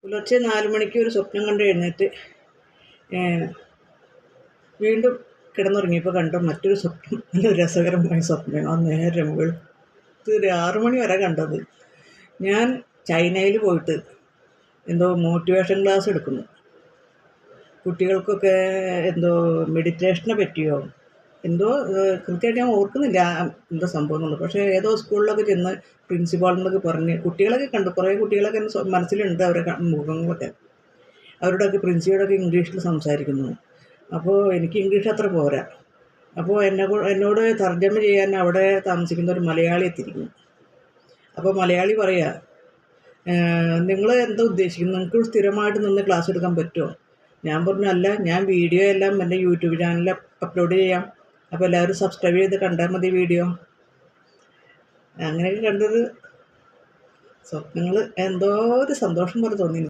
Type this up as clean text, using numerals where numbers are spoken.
പുലർച്ചെ 4 മണിക്ക് ഒരു സ്വപ്നം കണ്ട് എഴുന്നേറ്റ് വീണ്ടും കിടന്നുറങ്ങിയപ്പോൾ കണ്ട മറ്റൊരു സ്വപ്നം, നല്ല രസകരമായ സ്വപ്നം. ആ നേരം വെളുത്ത് 6 മണി വരെ കണ്ടത്. ഞാൻ ചൈനയിൽ പോയിട്ട് എന്തോ മോട്ടിവേഷൻ ക്ലാസ് എടുക്കുന്നു. കുട്ടികൾക്കൊക്കെ എന്തോ മെഡിറ്റേഷനെ പറ്റിയോ എന്തോ കൃത്യമായിട്ട് ഞാൻ ഓർക്കുന്നില്ല എന്താ സംഭവം എന്നുള്ളത്. പക്ഷേ ഏതോ സ്കൂളിലൊക്കെ ചെന്ന് പ്രിൻസിപ്പാളിനൊക്കെ പറഞ്ഞ് കുട്ടികളൊക്കെ കണ്ടു. കുറേ കുട്ടികളൊക്കെ മനസ്സിലുണ്ട്, അവരുടെ മുഖങ്ങളൊക്കെ. അവരോടൊക്കെ പ്രിൻസിപ്പളൊക്കെ ഇംഗ്ലീഷിൽ സംസാരിക്കുന്നു. അപ്പോൾ എനിക്ക് ഇംഗ്ലീഷ് അത്ര പോരാ. അപ്പോൾ എന്നോട് തർജ്ജമ ചെയ്യാൻ അവിടെ താമസിക്കുന്ന ഒരു മലയാളി എത്തിയിരിക്കുന്നു. അപ്പോൾ മലയാളി പറയുക, നിങ്ങൾ എന്താ ഉദ്ദേശിക്കുന്നത്, നിങ്ങൾക്ക് സ്ഥിരമായിട്ട് നിന്ന് ക്ലാസ് എടുക്കാൻ പറ്റുമോ? ഞാൻ പറഞ്ഞു, അല്ല, ഞാൻ വീഡിയോ എല്ലാം എൻ്റെ യൂട്യൂബ് ചാനലിൽ അപ്ലോഡ് ചെയ്യാം, അപ്പോൾ എല്ലാവരും സബ്സ്ക്രൈബ് ചെയ്ത് കണ്ടാൽ മതി വീഡിയോ. അങ്ങനെയൊക്കെ കണ്ടൊരു സ്വപ്നങ്ങൾ എന്തോ ഒരു സന്തോഷം പോലെ തോന്നി.